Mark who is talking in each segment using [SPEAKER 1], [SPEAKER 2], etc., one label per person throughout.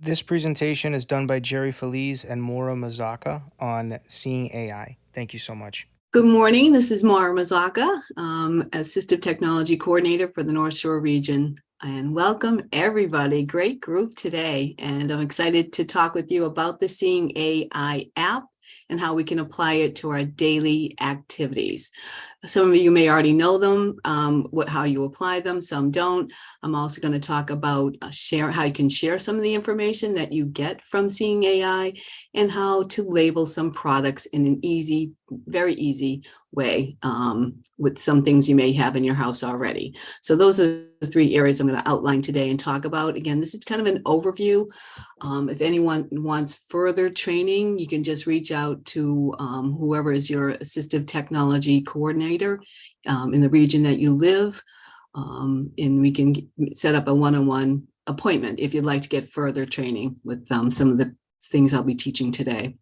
[SPEAKER 1] This presentation is done by Jerry Feliz and Maura M on Seeing AI. Thank you so much.
[SPEAKER 2] Good morning. This is Maura M, Assistive Technology Coordinator for the North Shore region. And welcome everybody. Great group today. And I'm excited to talk with you about the Seeing AI app and how we can apply it to our daily activities. Some of you may already know them, how you apply them, some don't. I'm also going to talk about how you can share some of the information that you get from Seeing AI and how to label some products in an easy, very easy way with some things you may have in your house already. So those are the three areas I'm going to outline today and talk about. Again, this is kind of an overview. If anyone wants further training, you can just reach out to whoever is your assistive technology coordinator in the region that you live, and we can set up a one-on-one appointment if you'd like to get further training with some of the things I'll be teaching today.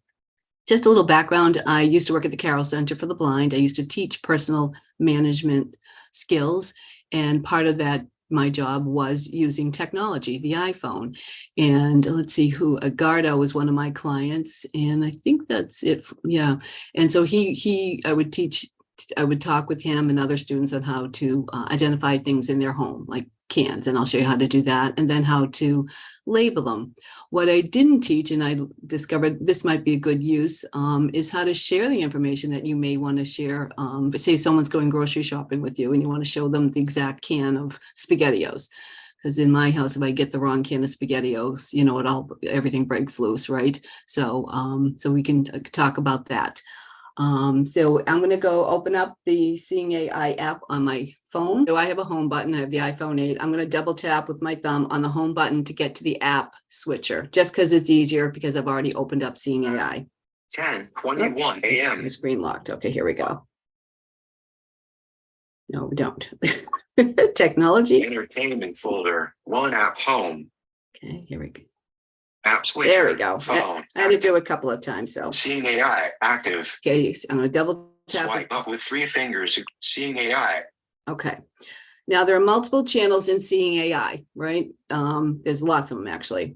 [SPEAKER 2] Just a little background, I used to work at the Carroll Center for the Blind. I used to teach personal management skills, and part of that, my job was using technology, the iPhone. And let's see Agardo was one of my clients, and I think that's it. Yeah. And so I would talk with him and other students on how to identify things in their home, like cans, and I'll show you how to do that, and then how to label them. What I didn't teach, and I discovered this might be a good use, is how to share the information that you may want to share. But say someone's going grocery shopping with you and you want to show them the exact can of SpaghettiOs. Because in my house, if I get the wrong can of SpaghettiOs, everything breaks loose, right? So we can talk about that. So I'm going to go open up the Seeing AI app on my phone. So I have a home button. I have the iPhone 8. I'm going to double tap with my thumb on the home button to get to the app switcher, just because it's easier, because I've already opened up Seeing AI.
[SPEAKER 3] 10:21 a.m.
[SPEAKER 2] The screen locked. Okay, here we go. No, we don't. Technology.
[SPEAKER 3] Entertainment folder. One app home.
[SPEAKER 2] Okay, here we go.
[SPEAKER 3] App switcher.
[SPEAKER 2] There we go.
[SPEAKER 3] Phone.
[SPEAKER 2] I had to do it a couple of times. So
[SPEAKER 3] Seeing AI active.
[SPEAKER 2] Okay, I'm going to double tap.
[SPEAKER 3] Swipe up with 3 fingers. Seeing AI.
[SPEAKER 2] Okay. Now there are multiple channels in Seeing AI, right? There's lots of them actually.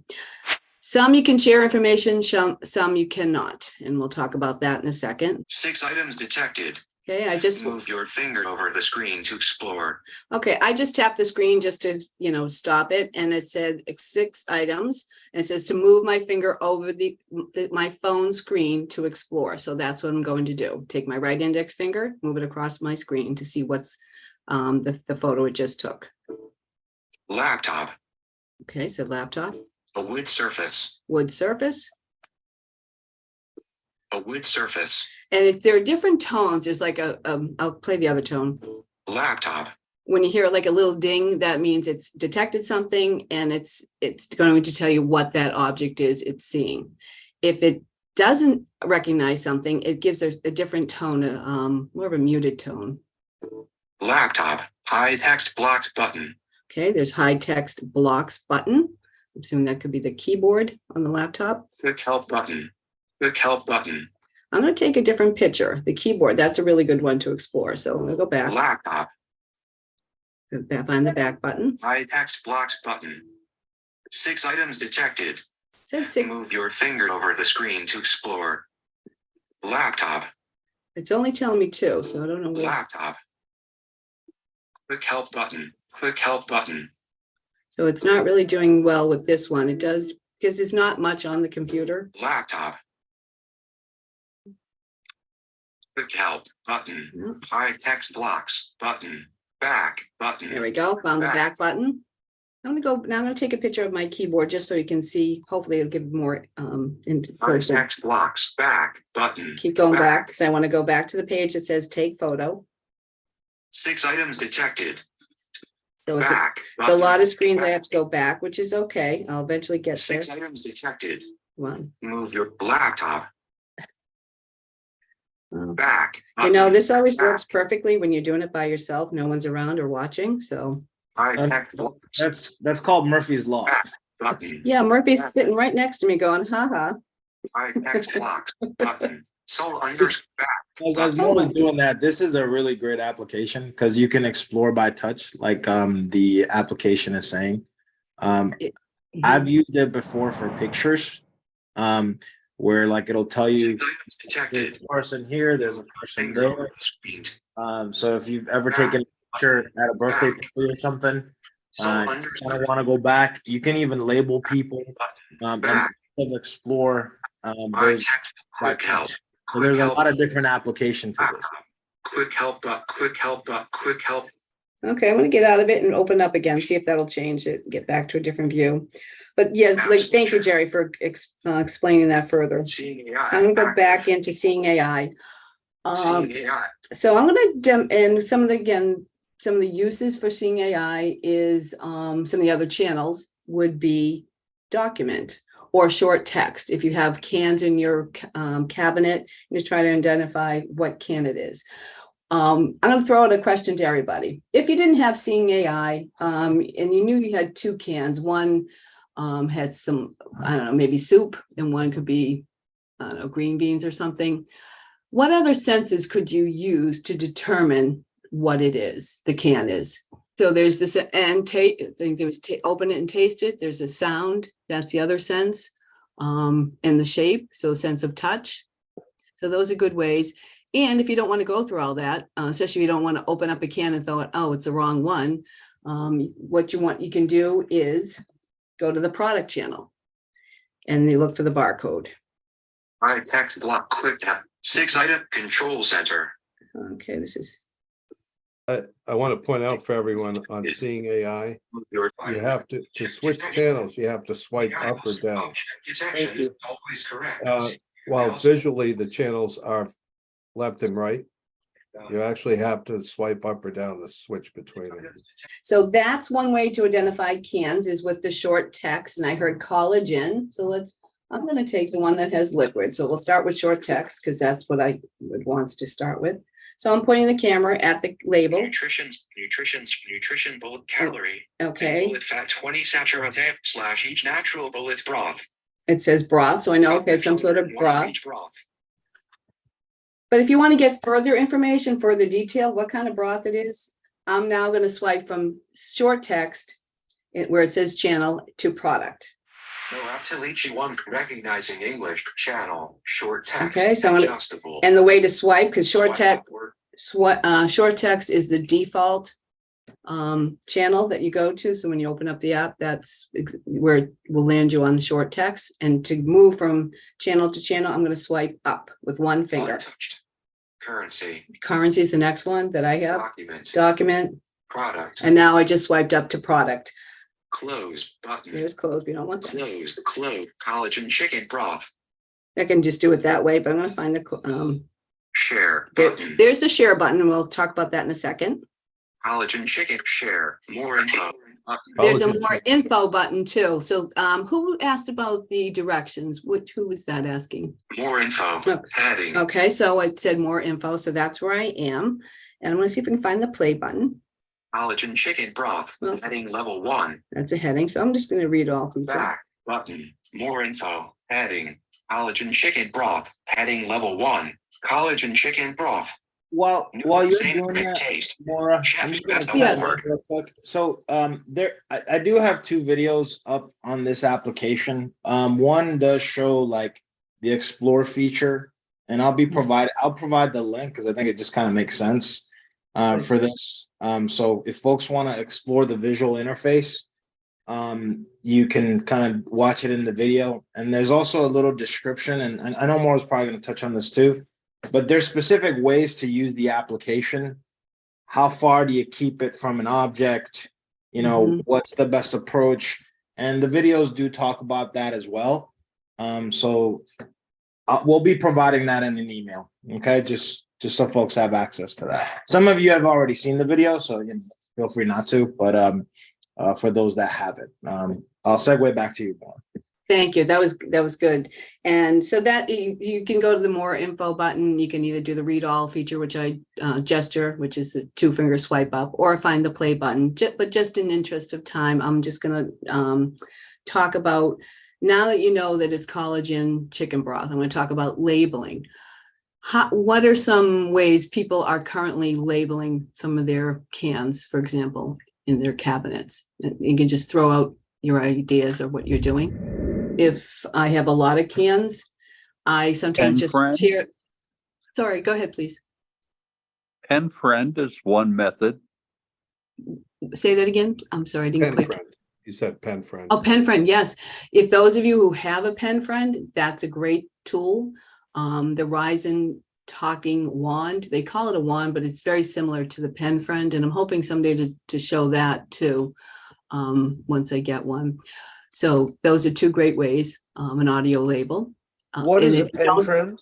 [SPEAKER 2] Some you can share information, some you cannot, and we'll talk about that in a second.
[SPEAKER 3] 6 items detected.
[SPEAKER 2] Okay, I just
[SPEAKER 3] move your finger over the screen to explore.
[SPEAKER 2] Okay, I just tapped the screen just to, stop it, and it said 6 items, and it says to move my finger over my phone screen to explore. So that's what I'm going to do. Take my right index finger, move it across my screen to see what's the photo it just took.
[SPEAKER 3] Laptop.
[SPEAKER 2] Okay, so laptop.
[SPEAKER 3] A wood surface.
[SPEAKER 2] Wood surface.
[SPEAKER 3] A wood surface.
[SPEAKER 2] And if there are different tones, there's like I'll play the other tone.
[SPEAKER 3] Laptop.
[SPEAKER 2] When you hear like a little ding, that means it's detected something, and it's going to tell you what that object is it's seeing. If it doesn't recognize something, it gives a different tone, more of a muted tone.
[SPEAKER 3] Laptop. High text blocks button.
[SPEAKER 2] Okay, there's high text blocks button. I'm assuming that could be the keyboard on the laptop.
[SPEAKER 3] Quick help button. Quick help button.
[SPEAKER 2] I'm going to take a different picture. The keyboard, that's a really good one to explore. So I'm going to go back.
[SPEAKER 3] Laptop.
[SPEAKER 2] Find the back button.
[SPEAKER 3] High text blocks button. 6 items detected.
[SPEAKER 2] Said 6.
[SPEAKER 3] Move your finger over the screen to explore. Laptop.
[SPEAKER 2] It's only telling me 2, so I don't know what.
[SPEAKER 3] Laptop. Quick help button. Quick help button.
[SPEAKER 2] So it's not really doing well with this one. It does, because there's not much on the computer.
[SPEAKER 3] Laptop. Quick help button.
[SPEAKER 2] Yep.
[SPEAKER 3] High text blocks button. Back button.
[SPEAKER 2] There we go. Found the back button. I'm going to go now. I'm going to take a picture of my keyboard just so you can see. Hopefully it'll give more in
[SPEAKER 3] High text blocks. Back button.
[SPEAKER 2] Keep going back because I want to go back to the page that says take photo.
[SPEAKER 3] 6 items detected.
[SPEAKER 2] So it's
[SPEAKER 3] Back
[SPEAKER 2] a lot of screens. I have to go back, which is okay. I'll eventually get
[SPEAKER 3] 6
[SPEAKER 2] there.
[SPEAKER 3] items detected.
[SPEAKER 2] 1.
[SPEAKER 3] Move your laptop. Back.
[SPEAKER 2] This always works perfectly when you're doing it by yourself. No one's around or watching. So
[SPEAKER 1] that's called Murphy's Law.
[SPEAKER 3] Button.
[SPEAKER 2] Yeah, Murphy's sitting right next to me going, haha.
[SPEAKER 3] High text blocks button. So underscore back.
[SPEAKER 1] As Maura's doing that, this is a really great application because you can explore by touch, like the application is saying.
[SPEAKER 4] I've used it before for pictures, where like it'll tell you
[SPEAKER 3] Items
[SPEAKER 4] there's
[SPEAKER 3] detected.
[SPEAKER 4] a person here, there's a person
[SPEAKER 3] Finger
[SPEAKER 4] there.
[SPEAKER 3] on the screen.
[SPEAKER 4] So if you've ever taken a picture at a birthday party or something,
[SPEAKER 3] So under
[SPEAKER 4] you kind of want to go back, you can even label people, and
[SPEAKER 3] back.
[SPEAKER 4] explore
[SPEAKER 3] By
[SPEAKER 4] those
[SPEAKER 3] text.
[SPEAKER 4] by
[SPEAKER 3] Quick help.
[SPEAKER 4] text. So
[SPEAKER 3] Quick
[SPEAKER 4] there's a
[SPEAKER 3] help.
[SPEAKER 4] lot of different applications to this.
[SPEAKER 3] Quick help. Quick help. Quick help.
[SPEAKER 2] Okay, I'm gonna get out of it and open up again, see if that'll change it, get back to a different view. But yeah, like, thank you, Jerry, for explaining that further.
[SPEAKER 3] Seeing AI.
[SPEAKER 2] I'm gonna go back into Seeing AI.
[SPEAKER 3] Seeing AI.
[SPEAKER 2] So I'm gonna and some of the uses for Seeing AI is some of the other channels would be document or short text. If you have cans in your cabinet, you just try to identify what can it is. I'm going to throw out a question to everybody. If you didn't have Seeing AI, and you knew you had two cans, one had some, I don't know, maybe soup, and one could be, I don't know, green beans or something. What other senses could you use to determine what it is, the can is? So there's this, and I think there was open it and taste it. There's a sound, that's the other sense, and the shape, so the sense of touch. So those are good ways. And if you don't want to go through all that, especially if you don't want to open up a can and thought, oh, it's the wrong one, what you can do is go to the product channel and you look for the barcode.
[SPEAKER 3] By text block. Quick help. 6 item control center.
[SPEAKER 2] Okay, this is.
[SPEAKER 5] I want to point out for everyone on Seeing AI, you have to switch channels, you have to swipe up or down.
[SPEAKER 3] Detection is always correct.
[SPEAKER 5] While visually the channels are left and right, you actually have to swipe up or down to switch between them.
[SPEAKER 2] So that's one way to identify cans is with the short text, and I heard collagen. So I'm going to take the one that has liquid. So we'll start with short text because that's what I would want to start with. So I'm pointing the camera at the label.
[SPEAKER 3] Nutrition bullet calorie.
[SPEAKER 2] Okay.
[SPEAKER 3] Bullet fat 20 saturated / each natural bullet broth.
[SPEAKER 2] It says broth, so I know okay, some sort of broth. But if you want to get further information, further detail, what kind of broth it is, I'm now going to swipe from short text where it says channel to product.
[SPEAKER 3] No, after each one recognizing English channel, short text.
[SPEAKER 2] Okay, so
[SPEAKER 3] adjustable.
[SPEAKER 2] And the way to swipe, because short text is the default channel that you go to. So when you open up the app, that's where it will land you on short text. And to move from channel to channel, I'm going to swipe up with one finger.
[SPEAKER 3] Untouched. Currency.
[SPEAKER 2] Currency is the next one that I have. Document.
[SPEAKER 3] Product.
[SPEAKER 2] And now I just swiped up to product.
[SPEAKER 3] Close button.
[SPEAKER 2] There's close. We don't want that.
[SPEAKER 3] Close. Collagen chicken broth.
[SPEAKER 2] I can just do it that way, but I'm going to find the
[SPEAKER 3] share button.
[SPEAKER 2] There's the share button, and we'll talk about that in a second.
[SPEAKER 3] Collagen chicken share. More info.
[SPEAKER 2] There's a more info button too. So who asked about the directions? Who was that asking?
[SPEAKER 3] More info. Heading.
[SPEAKER 2] Okay, so it said more info. So that's where I am. And I'm going to see if we can find the play button.
[SPEAKER 3] Collagen chicken broth. Well, heading level 1.
[SPEAKER 2] That's a heading. So I'm just going to read all through.
[SPEAKER 3] Back button. More info. Heading. Collagen chicken broth. Heading level 1. Collagen chicken broth.
[SPEAKER 4] While you're doing that, Maura, real quick. So I do have 2 videos up on this application. One does show like the explore feature, and I'll provide the link because I think it just kind of makes sense for this. So if folks want to explore the visual interface, you can kind of watch it in the video. And there's also a little description, and I know Maura's probably going to touch on this too. But there's specific ways to use the application. How far do you keep it from an object? You know, what's the best approach? And the videos do talk about that as well. So we'll be providing that in an email. Okay, just so folks have access to that. Some of you have already seen the video, so feel free not to. But for those that haven't, I'll segue back to you, Maura.
[SPEAKER 2] Thank you. That was good. And so that you can go to the more info button. You can either do the read all feature, which I gesture, which is the 2-finger swipe up, or find the play button. But just in interest of time, I'm just going to talk about, now that you know that it's collagen chicken broth, I'm going to talk about labeling. What are some ways people are currently labeling some of their cans, for example, in their cabinets? You can just throw out your ideas or what you're doing. If I have a lot of cans, I sometimes just tear. Sorry, go ahead, please.
[SPEAKER 6] Pen friend is one method.
[SPEAKER 2] Say that again. I'm sorry, I didn't
[SPEAKER 5] Pen
[SPEAKER 2] quite.
[SPEAKER 5] friend. You said pen friend.
[SPEAKER 2] Oh, pen friend, yes. If those of you who have a pen friend, that's a great tool. The Ryzen talking wand, they call it a wand, but it's very similar to the pen friend. And I'm hoping someday to show that too, once I get one. So those are two great ways, an audio label.
[SPEAKER 7] What is a pen friend?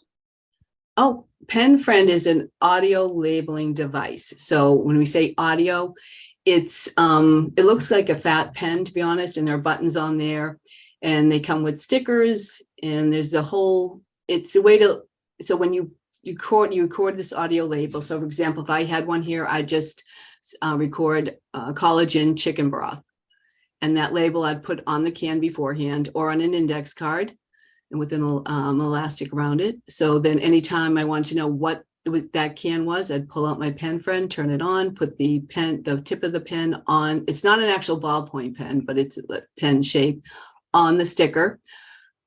[SPEAKER 2] Oh, pen friend is an audio labeling device. So when we say audio, it's it looks like a fat pen, to be honest, and there are buttons on there, and they come with stickers, and there's a whole, it's a way to, so when you record this audio label. So for example, if I had one here, I just record collagen chicken broth, and that label I'd put on the can beforehand or on an index card and with an elastic around it. So then anytime I want to know what that can was, I'd pull out my pen friend, turn it on, put the tip of the pen on. It's not an actual ballpoint pen, but it's a pen shape on the sticker.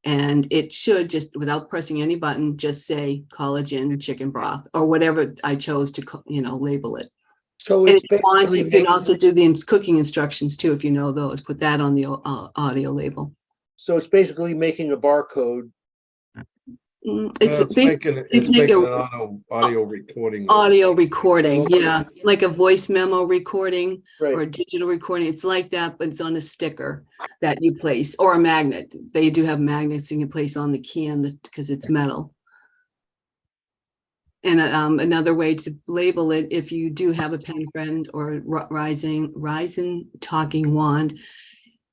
[SPEAKER 2] And it should just, without pressing any button, just say collagen chicken broth or whatever I chose to, label it.
[SPEAKER 7] So
[SPEAKER 2] And
[SPEAKER 7] it's
[SPEAKER 2] if you want,
[SPEAKER 7] basically
[SPEAKER 2] you can also do the cooking instructions too, if you know those. Put that on the audio label.
[SPEAKER 7] so it's basically making a barcode.
[SPEAKER 2] It's
[SPEAKER 5] making an audio recording.
[SPEAKER 2] Audio recording,
[SPEAKER 7] Okay.
[SPEAKER 2] yeah, like a voice memo recording
[SPEAKER 7] Right.
[SPEAKER 2] or a digital recording. It's like that, but it's on a sticker that you place, or a magnet. They do have magnets you can place on the can because it's metal. And another way to label it, if you do have a pen friend or Ryzen talking wand,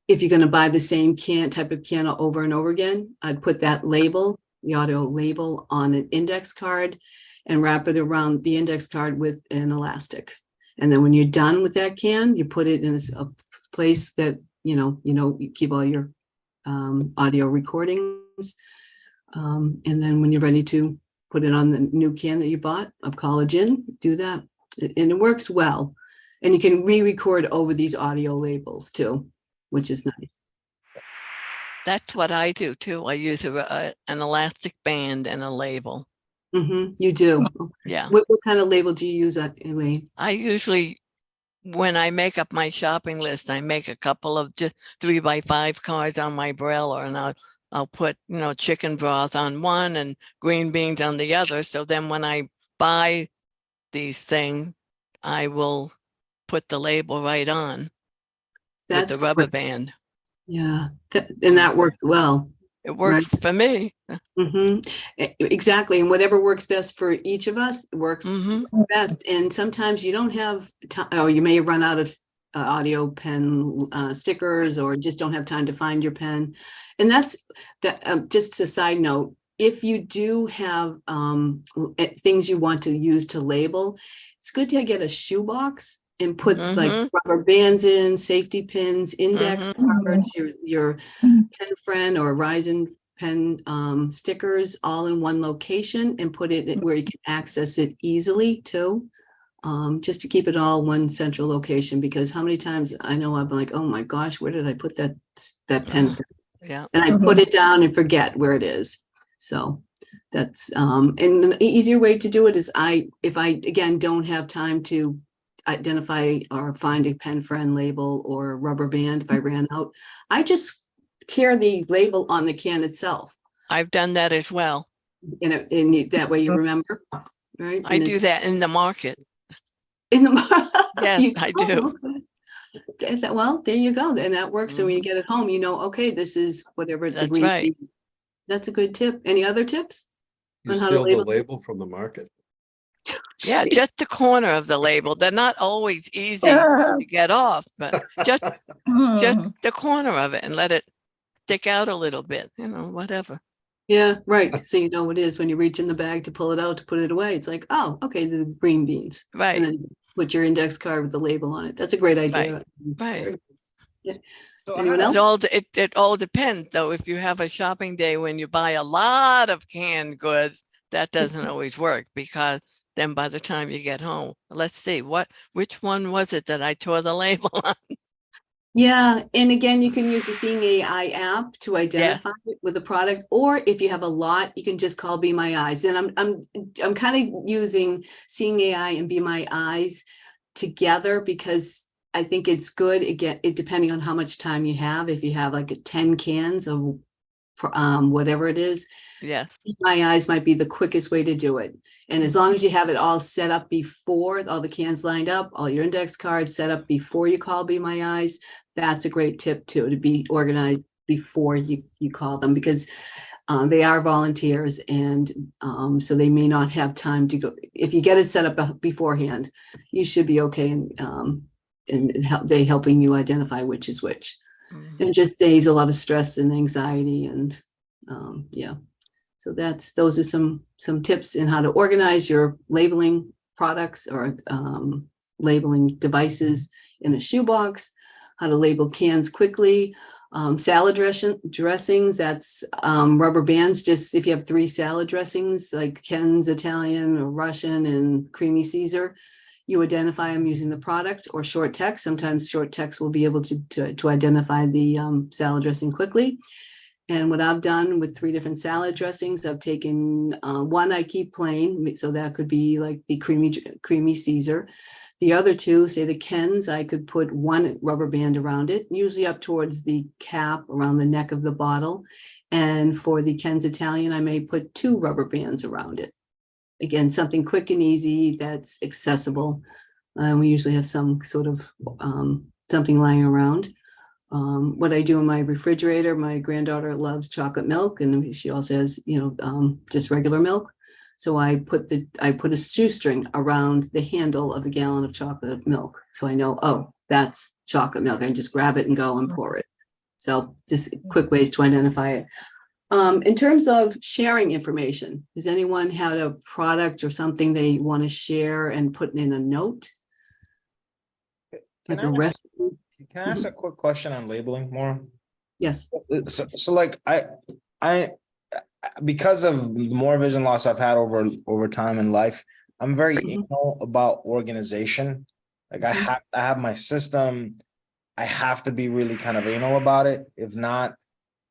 [SPEAKER 2] if you're going to buy the same type of can over and over again, I'd put that label, the audio label, on an index card and wrap it around the index card with an elastic. And then when you're done with that can, you put it in a place that, you keep all your audio recordings. And then when you're ready to put it on the new can that you bought of collagen, do that. And it works well. And you can re-record over these audio labels too, which is nice.
[SPEAKER 8] That's what I do too. I use an elastic band and a label.
[SPEAKER 2] You do?
[SPEAKER 8] Yeah.
[SPEAKER 2] What kind of label do you use, Elaine?
[SPEAKER 8] I usually, when I make up my shopping list, I make a couple of just 3x5 cards on my Braille, and I'll put, chicken broth on one and green beans on the other. So then when I buy these things, I will put the label right on with the rubber band.
[SPEAKER 2] Yeah, and that worked well.
[SPEAKER 8] It worked for me.
[SPEAKER 2] Exactly. And whatever works best for each of us works best. And sometimes you don't have time, or you may run out of audio pen stickers, or just don't have time to find your pen. And that's just a side note. If you do have things you want to use to label, it's good to get a shoebox and put like rubber bands in, safety pins, index cards, your pen friend or Ryzen pen stickers all in one location, and put it where you can access it easily too, just to keep it all one central location. Because how many times I know I've been like, oh my gosh, where did I put that pen?
[SPEAKER 8] Yeah.
[SPEAKER 2] And I put it down and forget where it is. So that's and an easier way to do it is if I again don't have time to identify or find a pen friend label or rubber band, if I ran out, I just tear the label on the can itself.
[SPEAKER 8] I've done that as well.
[SPEAKER 2] In that way you remember, right?
[SPEAKER 8] I do that in the market.
[SPEAKER 2] In the market?
[SPEAKER 8] Yes, I do.
[SPEAKER 2] Okay. Well, there you go. And that works. So when you get it home, okay, this is whatever the green.
[SPEAKER 8] Right.
[SPEAKER 2] That's a good tip. Any other tips?
[SPEAKER 5] You steal the label from the market.
[SPEAKER 8] Yeah, just the corner of the label. They're not always easy to get off, but just the corner of it, and let it stick out a little bit, whatever.
[SPEAKER 2] Yeah, right. So you know what it is when you reach in the bag to pull it out, to put it away. It's like, oh, okay, the green beans.
[SPEAKER 8] Right.
[SPEAKER 2] And then put your index card with the label on it. That's a great idea.
[SPEAKER 8] Right.
[SPEAKER 2] Yeah.
[SPEAKER 7] So
[SPEAKER 2] Anyone else?
[SPEAKER 8] It all depends, though. If you have a shopping day when you buy a lot of canned goods, that doesn't always work, because then by the time you get home, let's see, which one was it that I tore the label on?
[SPEAKER 2] Yeah, and again, you can use the Seeing AI app to identify it with the product, or if you have a lot, you can just call Be My Eyes. And I'm kind of using Seeing AI and Be My Eyes together because I think it's good. Again, it depending on how much time you have. If you have like 10 cans of whatever it is,
[SPEAKER 8] Yes.
[SPEAKER 2] My Eyes might be the quickest way to do it. And as long as you have it all set up before, all the cans lined up, all your index cards set up before you call Be My Eyes, that's a great tip too, to be organized before you call them, because they are volunteers, and so they may not have time to go. If you get it set up beforehand, you should be okay, and they helping you identify which is which. And it just saves a lot of stress and anxiety, and yeah. So those are some tips in how to organize your labeling products or labeling devices in a shoebox, how to label cans quickly. Salad dressings, that's rubber bands. Just if you have 3 salad dressings, like Ken's Italian or Russian and creamy Caesar, you identify them using the product or short text. Sometimes short text will be able to identify the salad dressing quickly. And what I've done with 3 different salad dressings, I've taken one I keep plain, so that could be like the creamy Caesar. The other 2, say the Ken's, I could put 1 rubber band around it, usually up towards the cap around the neck of the bottle. And for the Ken's Italian, I may put 2 rubber bands around it. Again, something quick and easy that's accessible. We usually have some sort of something lying around. What I do in my refrigerator, my granddaughter loves chocolate milk, and she also has, just regular milk. So I put a shoestring around the handle of the gallon of chocolate milk. So I know, oh, that's chocolate milk. I can just grab it and go and pour it. So just quick ways to identify it. In terms of sharing information, does anyone have a product or something they want to share and put in a note? Like a recipe?
[SPEAKER 4] Can I ask a quick question on labeling more?
[SPEAKER 2] Yes.
[SPEAKER 4] So like I because of more vision loss I've had over time in life, I'm very anal about organization. Like I have my system. I have to be really kind of anal about it. If not,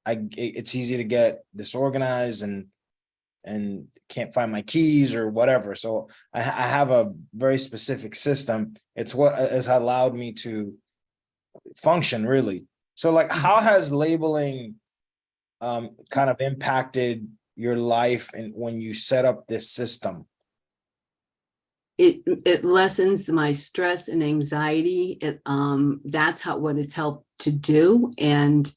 [SPEAKER 4] it's easy to get disorganized and can't find my keys or whatever. So I have a very specific system. It's what has allowed me to function really. So like, how has labeling kind of impacted your life and when you set up this system?
[SPEAKER 2] It lessens my stress and anxiety. That's what it's helped to do. And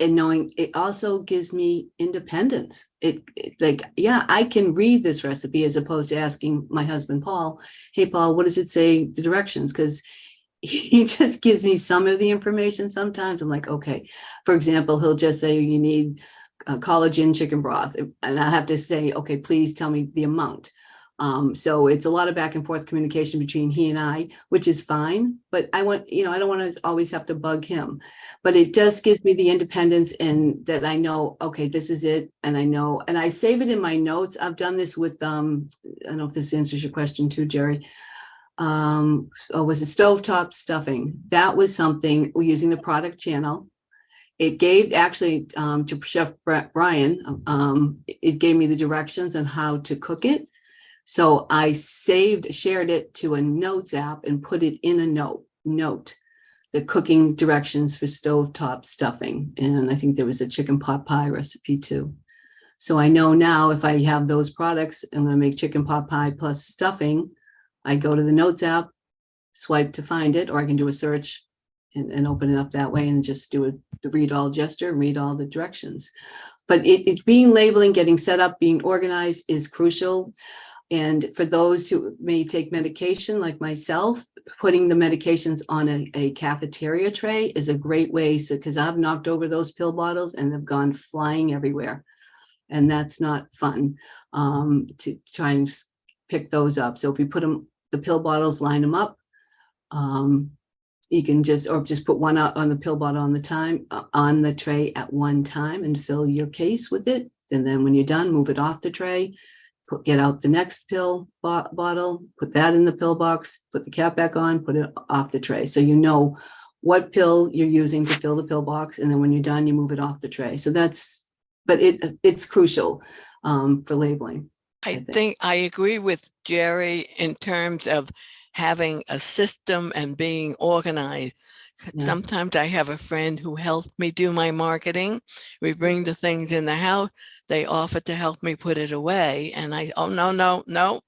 [SPEAKER 2] knowing it also gives me independence. It like, yeah, I can read this recipe as opposed to asking my husband, Paul, hey, Paul, what does it say, the directions? Because he just gives me some of the information. Sometimes I'm like, okay, for example, he'll just say you need collagen chicken broth. And I have to say, okay, please tell me the amount. So it's a lot of back and forth communication between he and I, which is fine, but I don't want to always have to bug him, but it just gives me the independence and that I know, okay, this is it. And I know, and I save it in my notes. I've done this with, I don't know if this answers your question too, Jerry. Was it stovetop stuffing? That was something we're using the product channel. It gave actually to Chef Brian, it gave me the directions on how to cook it. So I shared it to a notes app and put it in a note, the cooking directions for stovetop stuffing. And I think there was a chicken pot pie recipe too. So I know now if I have those products, I'm going to make chicken pot pie plus stuffing. I go to the notes app, swipe to find it, or I can do a search and open it up that way and just do the read all gesture and read all the directions. But it being labeling, getting set up, being organized is crucial. And for those who may take medication like myself, putting the medications on a cafeteria tray is a great way. So, because I've knocked over those pill bottles and they've gone flying everywhere. And that's not fun to try and pick those up. So if we put the pill bottles, line them up, you can just put one out on the pill bottle on the tray at one time and fill your case with it. And then when you're done, move it off the tray. Get out the next pill bottle, put that in the pill box, put the cap back on, put it off the tray. So you know what pill you're using to fill the pill box, and then when you're done, you move it off the tray. So but it's crucial for labeling.
[SPEAKER 8] I think I agree with Jerry in terms of having a system and being organized.
[SPEAKER 2] Yeah.
[SPEAKER 8] Sometimes I have a friend who helped me do my marketing. We bring the things in the house. They offer to help me put it away. And oh, no,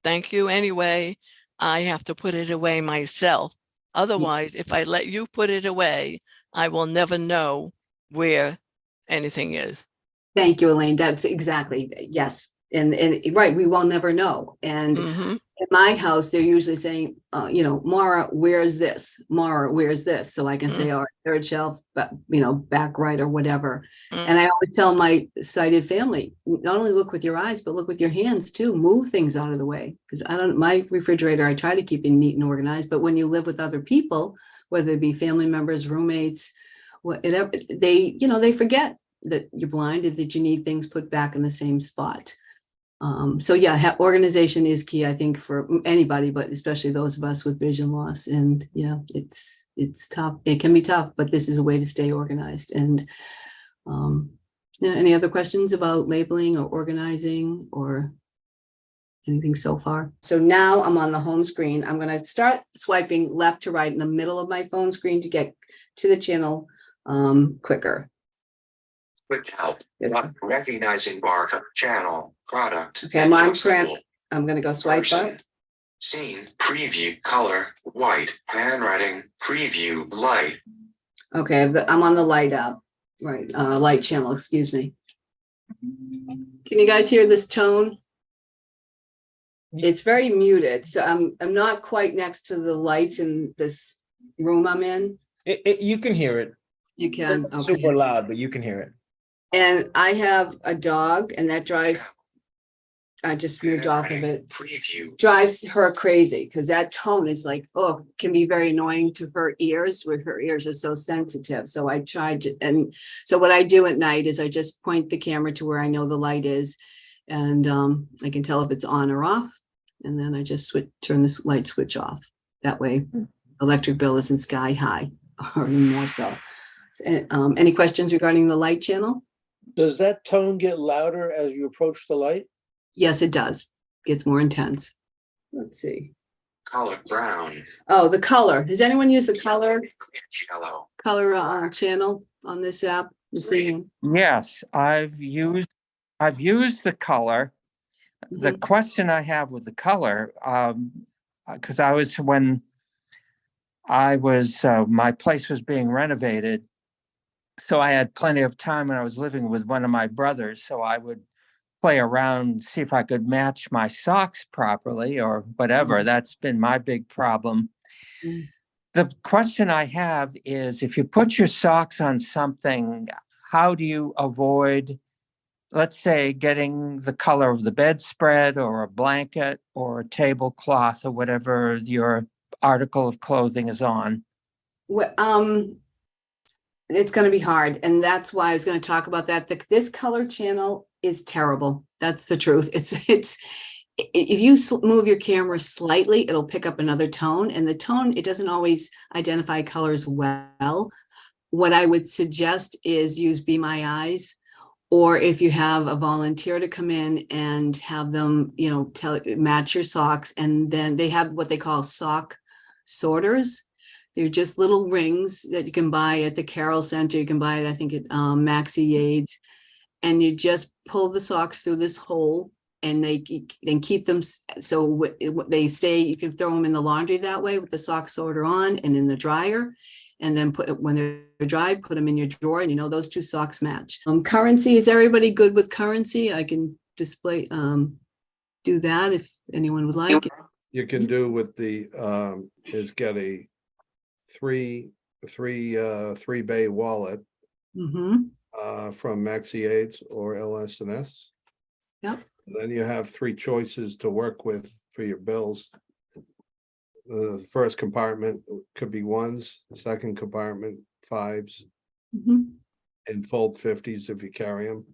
[SPEAKER 8] thank you anyway. I have to put it away myself. Otherwise, if I let you put it away, I will never know where anything is.
[SPEAKER 2] Thank you, Elaine. That's exactly, yes. And right, we will never know. And in my house, they're usually saying, Maura, where's this? Maura, where's this? So I can say, all right, third shelf, but back right or whatever. And I always tell my sighted family, not only look with your eyes, but look with your hands too. Move things out of the way. Because my refrigerator, I try to keep it neat and organized. But when you live with other people, whether it be family members, roommates, whatever, they forget that you're blind and that you need things put back in the same spot. So yeah, organization is key, I think, for anybody, but especially those of us with vision loss. And yeah, it's tough. It can be tough, but this is a way to stay organized. And any other questions about labeling or organizing or anything so far? So now I'm on the home screen. I'm going to start swiping left to right in the middle of my phone screen to get to the channel quicker.
[SPEAKER 3] Quick help. Recognizing barcode, channel, product.
[SPEAKER 2] Okay, I'm going to go swipe up.
[SPEAKER 3] Scene, preview, color, white, handwriting, preview, light.
[SPEAKER 2] Okay, I'm on the light app, right? Light channel, excuse me. Can you guys hear this tone? It's very muted, so I'm not quite next to the lights in this room I'm in.
[SPEAKER 9] You can hear it.
[SPEAKER 2] You can. Okay.
[SPEAKER 9] Super loud, but you can hear it.
[SPEAKER 2] And I have a dog, and that drives, I just moved off of it, drives her crazy because that tone is like, can be very annoying to her ears, where her ears are so sensitive. So I tried to, and so what I do at night is I just point the camera to where I know the light is, and I can tell if it's on or off. And then I just turn this light switch off. That way, electric bill isn't sky high, or more so. Any questions regarding the light channel?
[SPEAKER 7] Does that tone get louder as you approach the light?
[SPEAKER 2] Yes, it does. Gets more intense. Let's see.
[SPEAKER 3] Color brown.
[SPEAKER 2] Oh, the color. Does anyone use the color
[SPEAKER 3] Yellow.
[SPEAKER 2] channel on this app?
[SPEAKER 10] Yes, I've used the color. The question I have with the color, because when I was my place was being renovated. So I had plenty of time when I was living with one of my brothers. So I would play around, see if I could match my socks properly or whatever. That's been my big problem. The question I have is, if you put your socks on something, how do you avoid, let's say, getting the color of the bedspread or a blanket or a tablecloth or whatever your article of clothing is on?
[SPEAKER 2] Well, it's going to be hard, and that's why I was going to talk about that. This color channel is terrible. That's the truth. It's if you move your camera slightly, it'll pick up another tone, and the tone, it doesn't always identify colors well. What I would suggest is use Be My Eyes, or if you have a volunteer to come in and have them, match your socks, and then they have what they call sock sorters. They're just little rings that you can buy at the Carroll Center. You can buy it, I think, at Maxi Yates. And you just pull the socks through this hole, and they keep them so they stay. You can throw them in the laundry that way with the sock sorter on, and in the dryer. And then when they're dried, put them in your drawer, and those two socks match. Currency, is everybody good with currency? I can display, do that if anyone would like.
[SPEAKER 5] You can do with the get a three bay wallet from Maxi Aids or LS&S.
[SPEAKER 2] Yep.
[SPEAKER 5] Then you have three choices to work with for your bills. The first compartment could be ones, the second compartment fives, and fold 50s if you carry them.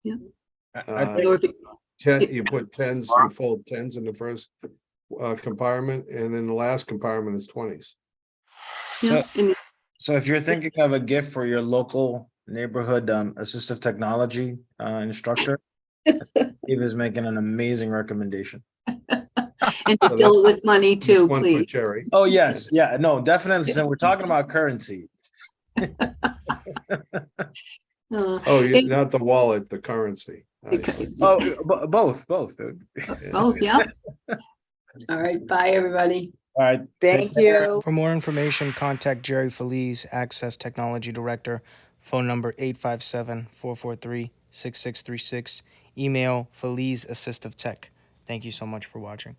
[SPEAKER 2] Yeah.
[SPEAKER 5] You put 10s, you fold 10s in the first compartment, and then the last compartment is 20s.
[SPEAKER 2] Yeah, and
[SPEAKER 4] So if you're thinking of a gift for your local neighborhood assistive technology instructor, Steve is making an amazing recommendation.
[SPEAKER 2] and to fill it with money too,
[SPEAKER 5] One for
[SPEAKER 2] please.
[SPEAKER 5] Jerry.
[SPEAKER 4] Oh, yes. Yeah, no, definitely. So we're talking about currency.
[SPEAKER 5] Oh, not the wallet, the currency. I see.
[SPEAKER 4] Oh, both, dude.
[SPEAKER 2] Oh, yeah. All right. Bye, everybody.
[SPEAKER 4] All right.
[SPEAKER 11] Thank you.
[SPEAKER 1] For more information, contact Jerry Feliz, Access Technology Director, phone number 857-443-6636, email felizassistivetech. Thank you so much for watching.